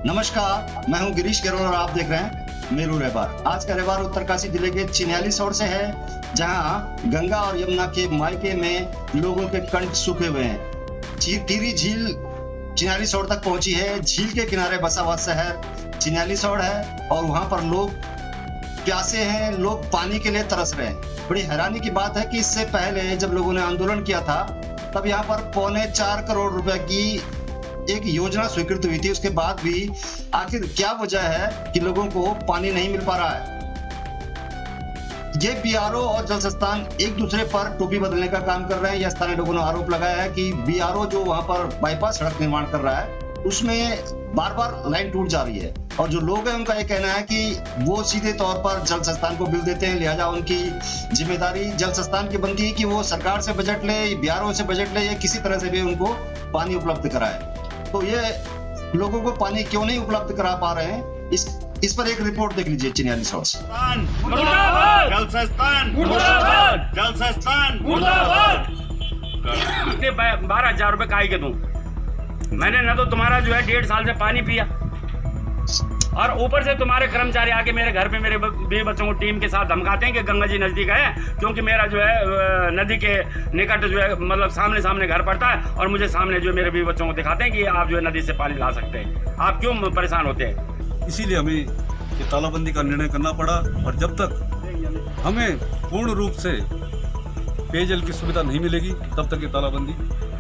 नमस्कार, मैं हूं गिरीश केरोल और आप देख रहे हैं मेरू रहबार। आज का रहबार उत्तरकाशी जिले के चिन्यालीसौड़ से है, जहां गंगा और यमुना के मायके में लोगों के कंठ सूखे हुए हैं। टिहरी झील चिन्यालीसौड़ तक पहुंची है। झील के किनारे बसा हुआ शहर चिन्यालीसौड़ है और वहां पर लोग प्यासे हैं, लोग पानी के लिए तरस रहे हैं। बड़ी हैरानी की बात है कि इससे पहले जब लोगों ने आंदोलन किया था तब यहाँ पर 4.25 करोड़ रुपए की एक योजना स्वीकृत हुई थी। उसके बाद भी आखिर क्या वजह है कि लोगों को पानी नहीं मिल पा रहा है? ये बीआरओ और जल संस्थान एक दूसरे पर टोपी बदलने का काम कर रहे हैं। यह स्थानीय लोगों ने आरोप लगाया है कि बीआरओ जो वहां पर बाईपास सड़क निर्माण कर रहा है उसमें बार बार लाइन टूट जा रही है, और जो लोग हैं उनका ये कहना है कि वो सीधे तौर पर जल संस्थान को बिल देते हैं, लिहाजा उनकी जिम्मेदारी जल संस्थान की बनती है कि वो सरकार से बजट ले, बीआरओ से बजट ले या किसी तरह से भी उनको पानी उपलब्ध कराए। तो ये लोगों को पानी क्यों नहीं उपलब्ध करा पा रहे हैं, इस पर एक रिपोर्ट देख लीजिए चिन्यालीसौड़ से। जल संस्थान मुर्दाबाद, जल संस्थान मुर्दाबाद। 12,000 रुपए काहे के दूं? मैंने न तो तुम्हारा जो है 1.5 साल से पानी पिया, और ऊपर से तुम्हारे कर्मचारी आके मेरे घर पे मेरे बीवी बच्चों को टीम के साथ धमकाते हैं कि गंगा जी नजदीक है, क्योंकि मेरा जो है नदी के निकट जो है मतलब सामने घर पड़ता है, और मुझे सामने जो है मेरे बीवी बच्चों को दिखाते हैं कि आप जो है नदी से पानी ला सकते हैं। आप क्यों परेशान होते हैं? इसीलिए हमें ये तालाबंदी का निर्णय करना पड़ा, और जब तक हमें पूर्ण रूप से पेयजल की सुविधा नहीं मिलेगी तब तक ये तालाबंदी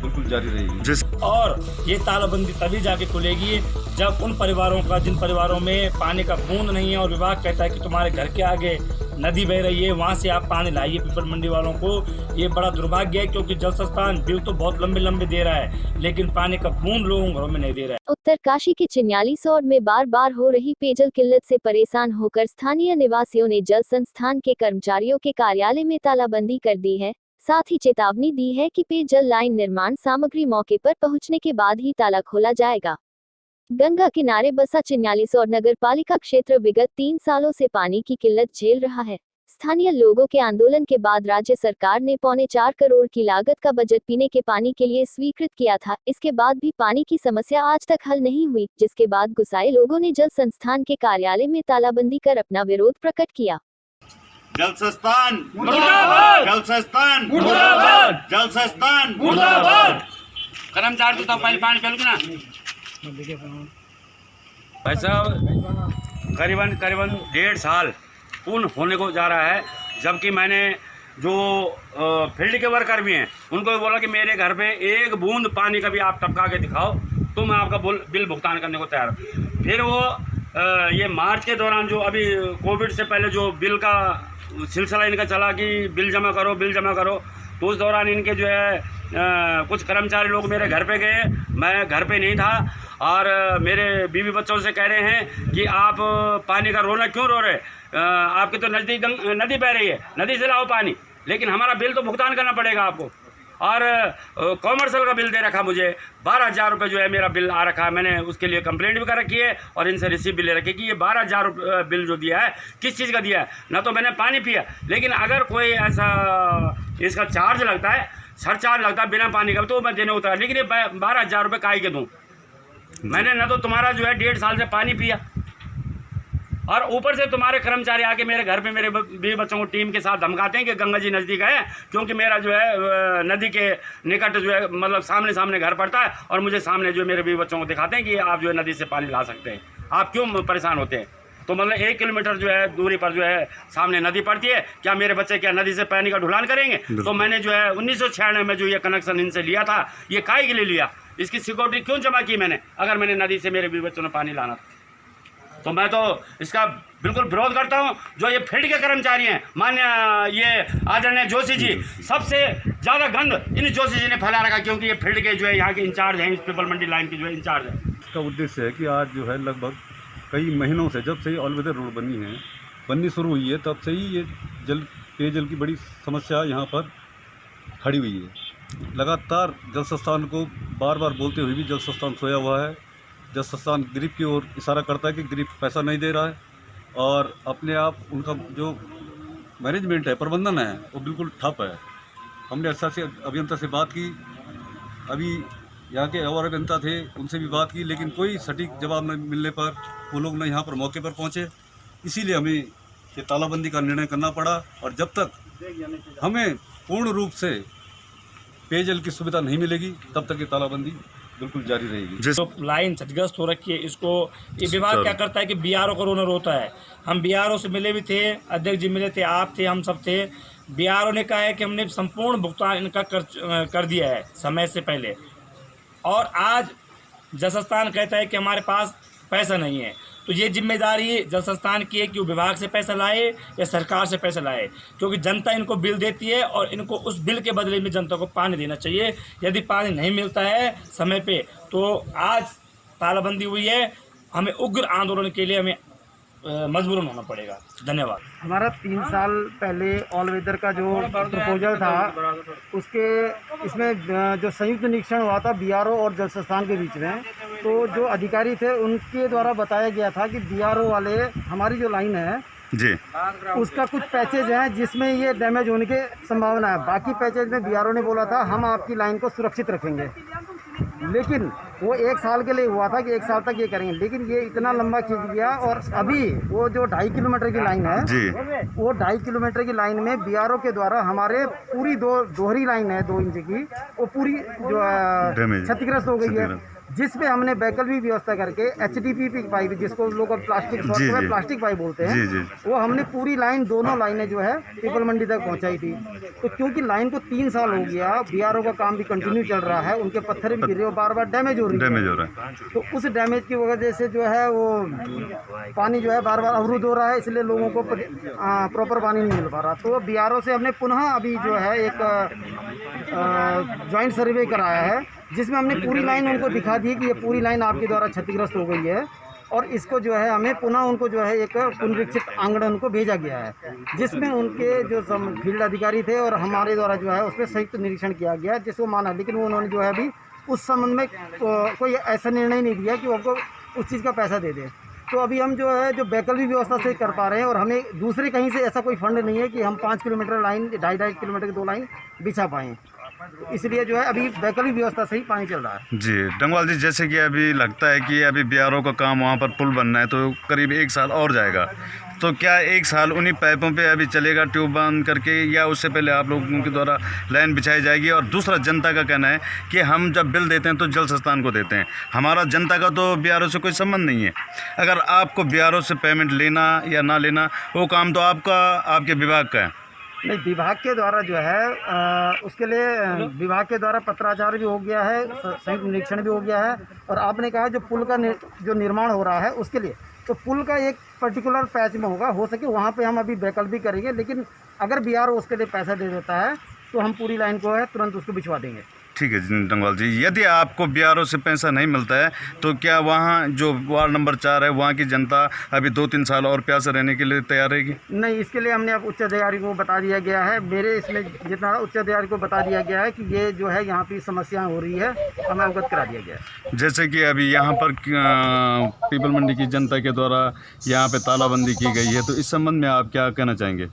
बिल्कुल जारी रहेगी। और ये तालाबंदी तभी जाके खुलेगी जब उन परिवारों का, जिन परिवारों में पानी का बूंद नहीं है और विभाग कहता है कि तुम्हारे घर के आगे नदी बह रही है, वहाँ से आप पानी लाइए। पीपल मंडी वालों को ये बड़ा दुर्भाग्य है, क्योंकि जल संस्थान बिल तो बहुत लंबे दे रहा है, लेकिन पानी का बूंद लोगों घरों में नहीं दे रहा है। उत्तरकाशी के चिन्यालीसौड़ में बार बार हो रही पेयजल किल्लत से परेशान होकर स्थानीय निवासियों ने जल संस्थान के कर्मचारियों के कार्यालय में तालाबंदी कर दी है। साथ ही चेतावनी दी है कि पेयजल लाइन निर्माण सामग्री मौके पर पहुंचने के बाद ही ताला खोला जाएगा। गंगा किनारे बसा चिन्यालीसौड़ नगर पालिका क्षेत्र विगत 3 सालों से पानी की किल्लत झेल रहा है। स्थानीय लोगों के आंदोलन के बाद राज्य सरकार ने 4.25 करोड़ की लागत का बजट पीने के पानी के लिए स्वीकृत किया था। इसके बाद भी पानी की समस्या आज तक हल नहीं हुई, जिसके बाद गुस्साए लोगों ने जल संस्थान के कार्यालय में तालाबंदी कर अपना विरोध प्रकट किया। जल संस्थान मुर्दाबाद, जल संस्थान मुर्दाबाद, जल संस्थान मुर्दाबाद। कर्मचारी तो पानी पेल के ना भाई साहब, करीबन 1.5 साल पूर्ण होने को जा रहा है, जबकि मैंने जो फील्ड के वर्कर भी हैं उनको भी बोला कि मेरे घर पे एक बूंद पानी का भी आप टपका के दिखाओ तो मैं आपका बिल भुगतान करने को तैयार हूँ। फिर वो ये मार्च के दौरान जो अभी कोविड से पहले जो बिल का सिलसिला इनका चला कि बिल जमा करो, तो उस दौरान इनके जो है कुछ कर्मचारी लोग मेरे घर पे गए, मैं घर पे नहीं था, और मेरे बीवी बच्चों से कह रहे हैं कि आप पानी का रोना क्यों रो रहे, आपके तो नज़दीक नदी बह रही है, नदी से लाओ पानी, लेकिन हमारा बिल तो भुगतान करना पड़ेगा आपको। और कॉमर्शियल का बिल दे रखा मुझे 12,000 रुपये जो है मेरा बिल आ रखा है। मैंने उसके लिए कंप्लेंट भी कर रखी है और इनसे रिसीव भी ले रखी है कि ये 12,000 बिल जो दिया है किस चीज़ का दिया है। ना तो मैंने पानी पिया, लेकिन अगर कोई ऐसा इसका चार्ज लगता है, सरचार्ज लगता है बिना पानी का, तो मैं देने उतरा, लेकिन ये 12,000 रुपये काहे के दूँ? मैंने ना तो तुम्हारा जो है 1.5 साल से पानी पिया, और ऊपर से तुम्हारे कर्मचारी आके मेरे घर पे मेरे बीवी बच्चों को टीम के साथ धमकाते हैं कि गंगा जी नज़दीक है, क्योंकि मेरा जो है नदी के निकट जो है मतलब सामने घर पड़ता है, और मुझे सामने जो है मेरे बीवी बच्चों को दिखाते हैं कि आप जो है नदी से पानी ला सकते हैं। आप क्यों परेशान होते हैं? तो मतलब 1 किलोमीटर जो है दूरी पर जो है सामने नदी पड़ती है, क्या मेरे बच्चे क्या नदी से पानी का ढुलान करेंगे? तो मैंने जो है 1996 में जो ये कनेक्शन इनसे लिया था, ये काहे के लिए लिया, इसकी सिक्योरिटी क्यों जमा की मैंने, अगर मैंने नदी से मेरे बीवी बच्चों ने पानी लाना था? तो मैं तो इसका बिल्कुल विरोध करता हूं। जो ये फील्ड के कर्मचारी हैं, मान्य ये आदरणीय जोशी जी, सबसे ज़्यादा गंद इन जोशी जी ने फैला रखा, क्योंकि ये फील्ड के जो है यहाँ के इंचार्ज हैं, इस पीपल मंडी लाइन के जो है इंचार्ज है। इसका उद्देश्य है कि आज जो है लगभग कई महीनों से, जब से ही ऑल वेदर रोड बननी शुरू हुई है, तब से ही ये पेयजल की बड़ी समस्या यहाँ पर खड़ी हुई है। लगातार जल संस्थान को बार बोलते हुए भी जल संस्थान सोया हुआ है। जल संस्थान गरीब की ओर इशारा करता है कि गरीब पैसा नहीं दे रहा है, और अपने आप उनका जो मैनेजमेंट है, प्रबंधन है, वो बिल्कुल ठप है। हमने अच्छा से अभियंता से बात की, अभी यहाँ के और अभियंता थे, उनसे भी बात की, लेकिन कोई सटीक जवाब न मिलने पर वो लोग न यहाँ पर मौके पर पहुँचे। इसीलिए हमें ये तालाबंदी का निर्णय करना पड़ा, और जब तक हमें पूर्ण रूप से पेयजल की सुविधा नहीं मिलेगी तब तक ये तालाबंदी बिल्कुल जारी रहेगी। जो लाइन क्षतिग्रस्त हो रखी है, इसको ये विभाग क्या करता है कि बीआरओ का रोनर होता है। हम बीआरओ से मिले भी थे, अध्यक्ष जी मिले थे, आप थे, हम सब थे। बीआरओ ने कहा है कि हमने संपूर्ण भुगतान इनका कर दिया है समय से पहले, और आज जल संस्थान कहता है कि हमारे पास पैसा नहीं है। तो ये जिम्मेदारी जल संस्थान की है कि वो विभाग से पैसा लाए या सरकार से पैसा लाए, क्योंकि जनता इनको बिल देती है और इनको उस बिल के बदले में जनता को पानी देना चाहिए। यदि पानी नहीं मिलता है समय पे तो आज तालाबंदी हुई है, हमें उग्र आंदोलन के लिए हमें मजबूरन होना पड़ेगा। धन्यवाद। हमारा 3 साल पहले ऑल वेदर का जो प्रपोजल था, उसके इसमें जो संयुक्त निरीक्षण हुआ था बीआरओ और जल संस्थान के बीच में, तो जो अधिकारी थे उनके द्वारा बताया गया था कि बीआरओ वाले हमारी जो लाइन है जी, उसका कुछ पैचेज हैं जिसमें ये डैमेज होने की संभावना है। बाकी पैचेज में बीआरओ ने बोला था हम आपकी लाइन को सुरक्षित रखेंगे, लेकिन वो 1 साल के लिए हुआ था कि 1 साल तक ये करेंगे, लेकिन ये इतना लंबा खींच गया। और अभी वो जो 2.5 किलोमीटर की लाइन है जी, वो 2.5 किलोमीटर की लाइन में बीआरओ के द्वारा हमारे पूरी दोहरी लाइन है 2 इंच की, वो पूरी जो क्षतिग्रस्त हो गई है, जिसपे हमने वैकल्पिक व्यवस्था करके HDPE पाइप, जिसको लोग प्लास्टिक शॉर्ट में प्लास्टिक पाइप बोलते हैं, वो हमने पूरी लाइन, दोनों लाइनें जो है पीपल मंडी तक पहुंचाई थी। तो क्योंकि लाइन को 3 साल हो गया, बीआरओ का काम भी कंटिन्यू चल रहा है, उनके पत्थर भी गिर रहे हो, बार बार डैमेज हो रहा है। तो उस डैमेज की वजह से जो है वो पानी जो है बार बार अवरुद्ध हो रहा है, इसलिए लोगों को प्रॉपर पानी नहीं मिल पा रहा। तो बीआरओ से हमने पुनः अभी जो है एक जॉइंट सर्वे कराया है, जिसमें हमने पूरी लाइन उनको दिखा दी कि ये पूरी लाइन आपके द्वारा क्षतिग्रस्त हो गई है, और इसको जो है हमें पुनः उनको जो है एक पुनरीक्षित आंकड़न उनको भेजा गया है, जिसमें उनके जो फील्ड अधिकारी थे और हमारे द्वारा जो है उस पर संयुक्त निरीक्षण किया गया, जिसको माना। लेकिन वो उन्होंने जो है अभी उस संबंध में कोई ऐसा निर्णय नहीं दिया कि वो हमको उस चीज़ का पैसा दे दे। तो अभी हम जो है जो वैकल्पिक व्यवस्था से कर पा रहे हैं, और हमें दूसरे कहीं से ऐसा कोई फंड नहीं है कि हम 5 किलोमीटर लाइन, 2.5 किलोमीटर की 2 लाइन बिछा पाएँ, इसलिए जो है अभी वैकल्पिक व्यवस्था से ही पानी चल रहा है। जी डंगवाल जी, जैसे कि अभी लगता है कि अभी बीआरओ का काम वहाँ पर पुल बनना है, तो करीब 1 साल और जाएगा, तो क्या 1 साल उन्हीं पाइपों पे अभी चलेगा ट्यूब बंद करके, या उससे पहले आप लोगों के द्वारा लाइन बिछाई जाएगी? और दूसरा, जनता का कहना है कि हम जब बिल देते हैं तो जल संस्थान को देते हैं, हमारा जनता का तो बीआरओ से कोई संबंध नहीं है। अगर आपको बीआरओ से पेमेंट लेना या ना लेना, वो काम तो आपके विभाग का है। नहीं, विभाग के द्वारा जो है उसके लिए विभाग के द्वारा पत्राचार भी हो गया है, संयुक्त निरीक्षण भी हो गया है, और आपने कहा जो पुल का जो निर्माण हो रहा है उसके लिए, तो पुल का एक पर्टिकुलर पैच में होगा, हो सके वहाँ पे हम अभी वैकल्पिक करेंगे, लेकिन अगर बीआरओ उसके लिए पैसा दे देता है तो हम पूरी लाइन को है तुरंत उसको बिछवा देंगे। ठीक है डंगवाल जी, यदि आपको बीआरओ से पैसा नहीं मिलता है तो क्या वहाँ जो वार्ड नंबर 4 है वहाँ की जनता अभी 2-3 साल और प्यासे रहने के लिए तैयार रहेगी? नहीं, इसके लिए हमने अब उच्च अधिकारी को बता दिया गया है, मेरे इसमें जितना उच्च अधिकारी को बता दिया गया है कि ये जो है यहाँ पे समस्या हो रही है, हमें अवगत करा दिया गया है। जैसे कि अभी यहाँ पर पीपल मंडी की जनता के द्वारा यहाँ पे तालाबंदी की गई है, तो इस संबंध में आप क्या कहना चाहेंगे?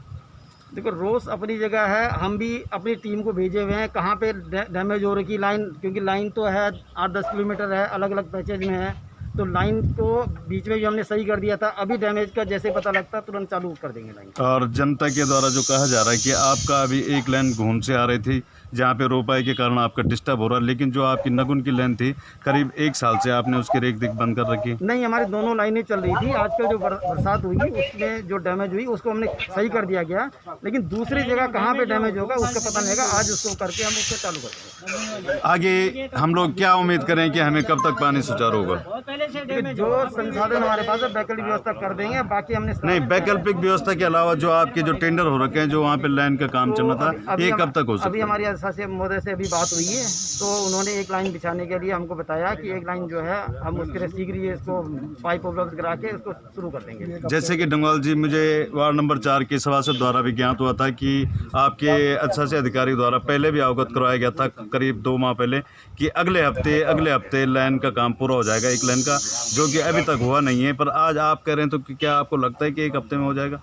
देखो, रोज अपनी जगह है, हम भी अपनी टीम को भेजे हुए हैं कहाँ पे डैमेज हो रही लाइन, क्योंकि लाइन तो है 8-10 किलोमीटर है, अलग अलग पैचेज में है, तो लाइन को बीच में भी हमने सही कर दिया था। अभी डैमेज का जैसे पता लगता तुरंत चालू कर देंगे लाइन। और जनता के द्वारा जो कहा जा रहा है कि आपका अभी एक लाइन घूम से आ रही थी जहाँ पे रोपाई के कारण आपका डिस्टर्ब हो रहा है, लेकिन जो आपकी नगुन की लाइन थी करीब 1 साल से आपने उसकी रेख देख बंद कर रखी? नहीं, हमारी दोनों लाइनें चल रही थी। आजकल जो बरसात हुई उसमें जो डैमेज हुई उसको हमने सही कर दिया गया, लेकिन दूसरी जगह कहाँ पे डैमेज होगा उसका पता नहीं होगा। आज उसको करके हम उसको चालू कर देंगे। आगे हम लोग क्या उम्मीद करें कि हमें कब तक पानी सुचारू होगा? जो संसाधन हमारे पास है वैकल्पिक व्यवस्था कर देंगे, बाकी हमने नहीं, वैकल्पिक व्यवस्था के अलावा जो आपके जो टेंडर हो रखे हैं, जो वहाँ पे लाइन का काम चल रहा था, ये कब तक हो सकता है? अभी हमारी शासी महोदय से अभी बात हुई है, तो उन्होंने एक लाइन बिछाने के लिए हमको बताया कि एक लाइन जो है हम उसके लिए शीघ्र ही इसको पाइप उपलब्ध करा के इसको शुरू कर देंगे। जैसे कि डंगवाल जी, मुझे वार्ड नंबर 4 के सभासद द्वारा भी ज्ञात हुआ था कि आपके अच्छा से अधिकारी द्वारा पहले भी अवगत करवाया गया था करीब 2 माह पहले कि अगले हफ्ते लाइन का काम पूरा हो जाएगा, एक लाइन का, जो कि अभी तक हुआ नहीं है। पर आज आप कह रहे हैं, तो क्या आपको लगता है कि 1 हफ्ते में हो जाएगा?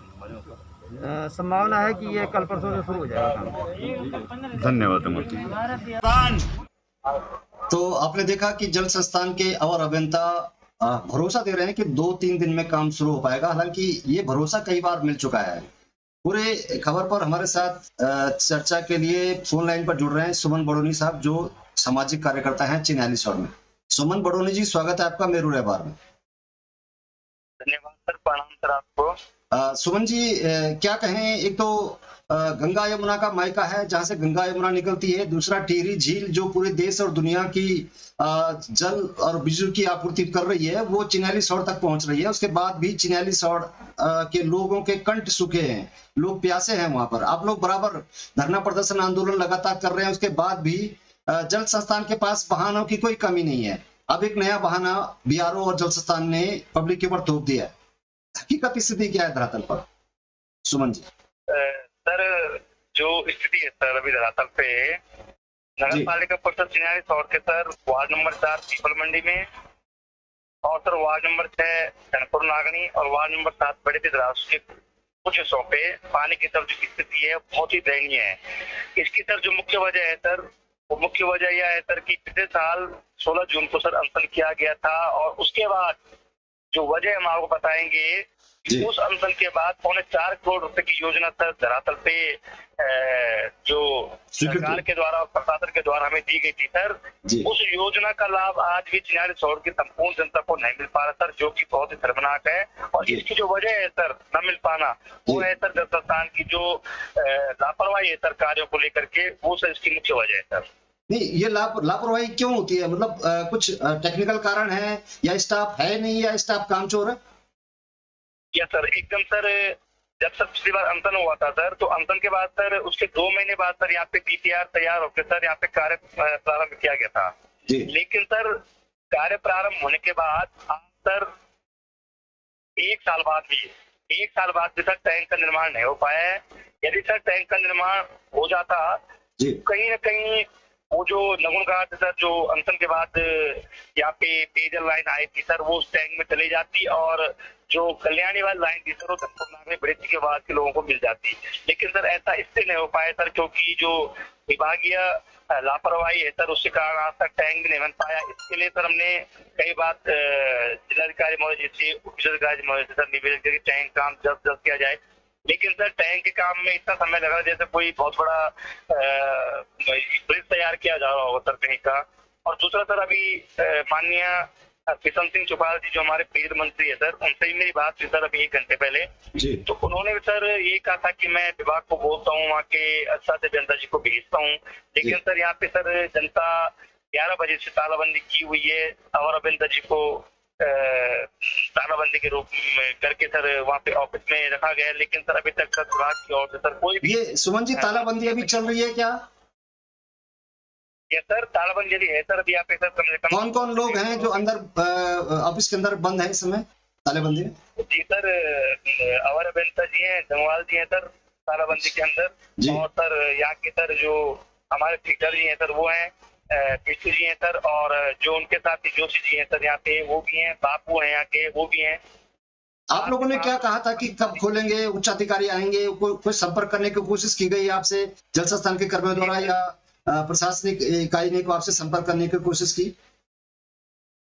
संभावना है कि ये कल परसों से शुरू हो जाएगा काम। धन्यवाद। तो आपने देखा कि जल संस्थान के अवर अभियंता भरोसा दे रहे हैं कि 2-3 दिन में काम शुरू हो पाएगा। हालांकि ये भरोसा कई बार मिल चुका है। पूरे खबर पर हमारे साथ चर्चा के लिए फोन लाइन पर जुड़ रहे हैं सुमन बड़ोनी साहब, जो सामाजिक कार्यकर्ता हैं चिन्याली सौर में। सुमन बड़ोनी जी, स्वागत है आपका मेरू रहबार में। धन्यवाद सर, प्रणाम सर आपको। सुमन जी, क्या कहें, एक तो गंगा यमुना का मायका है जहां से गंगा यमुना निकलती है, दूसरा टिहरी झील जो पूरे देश और दुनिया की जल और बिजली की आपूर्ति कर रही है, वो चिन्याली सौर तक पहुंच रही है। उसके बाद भी चिन्याली सौर के लोगों के कंठ सूखे हैं, लोग प्यासे हैं वहां पर। आप लोग बराबर धरना प्रदर्शन आंदोलन लगातार कर रहे हैं, उसके बाद भी जल संस्थान के पास वाहनों की कोई कमी नहीं है। अब एक नया बहाना बीआरओ और जल संस्थान ने पब्लिक के ऊपर थोप दिया है। हकीकत स्थिति क्या है धरातल पर, सुमन जी? सर, जो स्थिति है सर अभी धरातल पे, नगर पालिका परिषद चिन्याली सौर के सर वार्ड नंबर 4 पीपल मंडी में, और sir ward number 6 Dhanpur Nagni और वार्ड नंबर 7 बड़े बिदरास के कुछ हिस्सों पे पानी की सर जो स्थिति है बहुत ही दयनीय है। इसकी सर जो मुख्य वजह है सर, वो मुख्य वजह यह है सर कि पिछले साल 16 जून को सर अनशन किया गया था, और उसके बाद जो वजह हम आपको बताएंगे, उस अनशन के बाद 4.25 करोड़ रुपए की योजना सर धरातल पे जो सरकार के द्वारा और प्रशासन के द्वारा हमें दी गई थी सर, उस योजना का लाभ आज भी चिन्याली सौर की संपूर्ण जनता को नहीं मिल पा रहा सर, जो कि बहुत ही शर्मनाक है। और इसकी जो वजह है सर न मिल पाना, वो है सर जल संस्थान की जो लापरवाही है सर कार्यों को लेकर के, वो सर इसकी मुख्य वजह है सर। नहीं, ये लापरवाही क्यों होती है? मतलब कुछ टेक्निकल कारण है, या स्टाफ है नहीं, या स्टाफ कामचोर है? या सर एकदम सर, जब सर पिछली बार अनशन हुआ था सर, तो अनशन के बाद सर उसके 2 महीने बाद सर यहाँ पे डीपीआर तैयार होकर सर यहाँ पे कार्य प्रारंभ किया गया था। लेकिन सर कार्य प्रारंभ होने के बाद आज सर 1 साल बाद भी सर टैंक का निर्माण नहीं हो पाया है। यदि सर टैंक का निर्माण हो जाता, कहीं ना कहीं वो जो नगुन घाट सर जो अनशन के बाद यहाँ पे पेयजल लाइन आई थी सर, वो उस टैंक में चली जाती, और जो कल्याणी वाली लाइन थी सर वो तक ब्रिज के बाद के लोगों को मिल जाती। लेकिन सर ऐसा इससे नहीं हो पाया सर, क्योंकि जो विभागीय लापरवाही है सर, उसके कारण आज तक टैंक भी नहीं बन पाया। इसके लिए सर हमने कई बार जिलाधिकारी महोदय से, उप जिलाधिकारी महोदय से सर निवेदन किया कि टैंक काम जल्द से जल्द किया जाए। लेकिन सर टैंक के काम में इतना समय लगा जैसे कोई बहुत बड़ा ब्रिज तैयार किया जा रहा होगा सर कहीं का। और दूसरा सर अभी माननीय किशन सिंह चौपाल जी जो हमारे पेयजल मंत्री है सर, उनसे ही मेरी बात हुई सर अभी 1 घंटे पहले तो उन्होंने भी सर ये कहा था कि मैं विभाग को बोलता हूँ, वहाँ के अच्छा से जनता जी को भेजता हूँ। लेकिन सर यहाँ पे सर जनता 11 बजे से तालाबंदी की हुई है, और अभियंता जी को तालाबंदी के रूप में करके सर वहाँ पे ऑफिस में रखा गया। लेकिन सर अभी तक सर विभाग की ओर से सर कोई भी, ये सुमन जी, तालाबंदी अभी चल रही है क्या? ये सर तालाबंदी यदि है सर अभी यहाँ पे सर कम से कम कौन कौन लोग हैं जो अंदर ऑफिस के अंदर बंद है इस समय तालाबंदी में? जी सर, अवर अभियंता जी हैं, जंगवाल जी हैं सर तालाबंदी के अंदर, और सर यहाँ के सर जो हमारे फीटर जी हैं सर वो हैं, पिछू जी हैं सर, और जो उनके साथ जोशी जी हैं सर यहाँ पे वो भी हैं, बापू हैं यहाँ के वो भी हैं। आप लोगों ने क्या कहा था कि कब खोलेंगे, उच्च अधिकारी आएंगे, कोई संपर्क करने की कोशिश की गई आपसे जल संस्थान के कर्मियों द्वारा, या प्रशासनिक इकाई ने आपसे संपर्क करने की कोशिश की?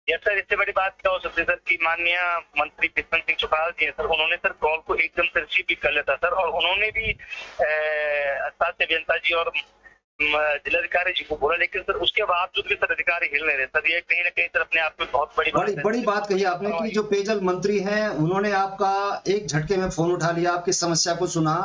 यस सर, इससे बड़ी बात क्या हो सकती है सर कि माननीय मंत्री किशन सिंह चौपाल जी हैं सर, उन्होंने सर कॉल को एकदम से रिसीव भी कर लेता सर, और उन्होंने भी स्वास्थ्य अभियंता जी और जिलाधिकारी जी को बोला। लेकिन सर उसके बावजूद भी सर अधिकारी हिल नहीं रहे सर। ये कहीं ना कहीं सर अपने आप में बहुत बड़ी बात कही आपने कि जो पेयजल मंत्री हैं उन्होंने आपका एक झटके में फोन उठा लिया, आपकी समस्या को सुना,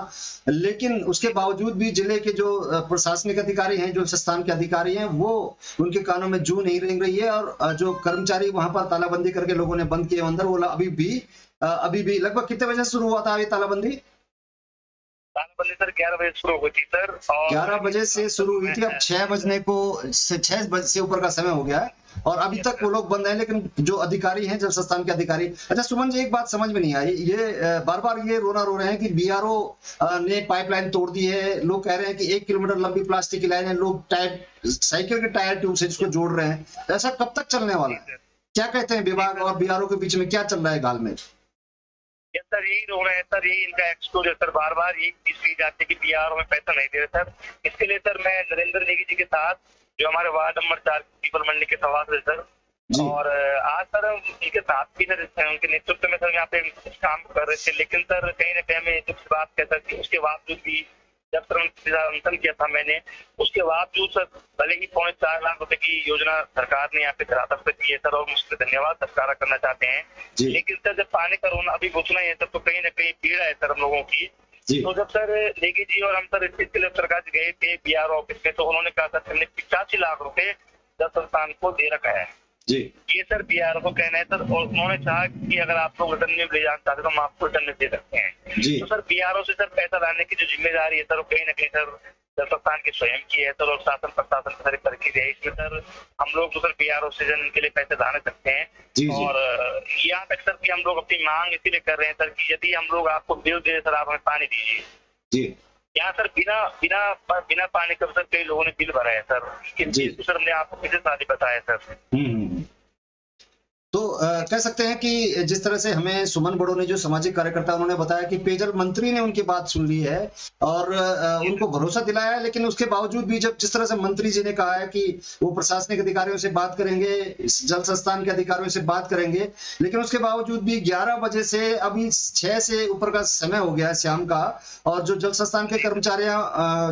लेकिन उसके बावजूद भी जिले के जो प्रशासनिक अधिकारी हैं, जो संस्थान के अधिकारी हैं, वो उनके कानों में जू नहीं रेंग रही है। और जो कर्मचारी वहां पर तालाबंदी करके लोगों ने बंद किए अंदर, वो अभी भी लगभग कितने बजे शुरू हुआ था ये तालाबंदी? तालाबंदी सर 11 बजे शुरू हुई थी सर, और 11 बजे से शुरू हुई थी। अब 6 बजने को 6 बजे से ऊपर का समय हो गया है, और अभी तक वो लोग बंद हैं। लेकिन जो अधिकारी हैं, जल संस्थान के अधिकारी, अच्छा सुमन जी, एक बात समझ में नहीं आई, ये बार बार ये रोना रो रहे हैं कि बीआरओ ने पाइपलाइन तोड़ दी है। लोग कह रहे हैं कि 1 किलोमीटर लंबी प्लास्टिक की लाइन है, लोग साइकिल के टायर ट्यूब से इसको जोड़ रहे हैं। ऐसा कब तक चलने वाला है? क्या कहते हैं विभाग और बीआरओ के बीच में क्या चल रहा है घालमेल? सर यही रो रहे हैं सर, यही इनका एक्सक्यूज है सर। बार बार ये चीज कही जाती है कि बीआरओ में पैसा नहीं दे रहे सर। इसके लिए सर मैं नरेंद्र नेगी जी के साथ जो हमारे वार्ड नंबर 4 पीपल मंडी के सभासद है सर। जी। और आज सर हम उनके साथ भी उनके नेतृत्व में सर यहाँ पे कुछ काम कर रहे थे, लेकिन सर कहीं ना कहीं हमें कुछ बात कह सकती, उसके बावजूद भी जब सर अनशन किया था मैंने, उसके बावजूद सर भले ही 4.5 लाख रुपए की योजना सरकार ने यहाँ पे धरातल पे की है सर, और मुझसे धन्यवाद सरकार करना चाहते हैं। लेकिन सर जब पानी का रोना अभी घुसना है सर, तो कहीं ना कहीं पीड़ा है सर हम लोगों की। तो जब सर नेगी जी और हम सर इसके लिए सरकार गए थे BRO ऑफिस में, तो उन्होंने कहा सर हमने 85 लाख रुपए जल संस्थान को दे रखा है। जी। ये सर BRO को कहना है सर, और उन्होंने कहा कि अगर आप लोग रिटर्न में ले जाना चाहते तो हम आपको रिटर्न में दे सकते हैं। जी। तो सर BRO से सर पैसा लाने की जो जिम्मेदारी है सर, वो कहीं ना कहीं सर जल संस्थान की स्वयं की है सर, और शासन प्रशासन की सारी प्रक्रिया है। इसमें सर हम लोग तो सर BRO से इनके लिए पैसे ला नहीं सकते हैं। और यहाँ तक सर कि हम लोग अपनी मांग इसीलिए कर रहे हैं सर कि यदि हम लोग आपको बिल दे सर, आप हमें पानी दीजिए। जी। यहाँ सर बिना पानी का सर कई लोगों ने बिल भरा है सर। जी सर, हमने आपको पिछले साल ही बताया सर। तो कह सकते हैं कि जिस तरह से हमें सुमन बड़ो ने, जो सामाजिक कार्यकर्ता, उन्होंने बताया कि पेयजल मंत्री ने उनकी बात सुन ली है और उनको भरोसा दिलाया है, लेकिन उसके बावजूद भी जब जिस तरह से मंत्री जी ने कहा है कि वो प्रशासनिक अधिकारियों से बात करेंगे, जल संस्थान के अधिकारियों से बात करेंगे, लेकिन उसके बावजूद भी 11 बजे से अभी 6 से ऊपर का समय हो गया है शाम का, और जो जल संस्थान के कर्मचारी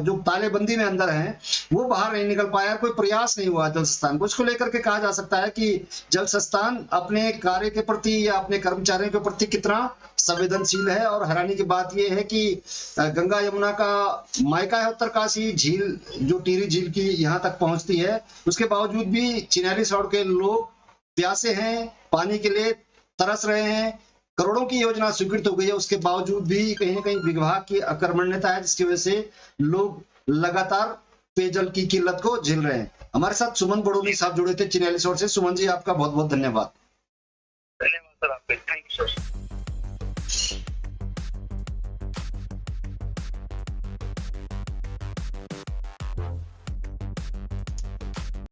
जो तालेबंदी में अंदर हैं वो बाहर नहीं निकल पाया, कोई प्रयास नहीं हुआ जल संस्थान को। इसको लेकर के कहा जा सकता है कि जल संस्थान अपने कार्य के प्रति या अपने कर्मचारियों के प्रति कितना संवेदनशील है। और हैरानी की बात यह है कि गंगा यमुना का मायका है उत्तरकाशी, झील जो टिहरी झील की यहाँ तक पहुंचती है, उसके बावजूद भी चिन्याली सौड़ के लोग प्यासे हैं, पानी के लिए तरस रहे हैं। करोड़ों की योजना स्वीकृत हो गई है, उसके बावजूद भी कहीं ना कहीं विभाग की अकर्मण्यता है, जिसकी वजह से लोग लगातार पेयजल की किल्लत को झेल रहे हैं। हमारे साथ सुमन बड़ोनी साहब जुड़े थे चिन्याली सौड़ से। सुमन जी, आपका बहुत बहुत धन्यवाद। धन्यवाद सर आपके, थैंक यू सर।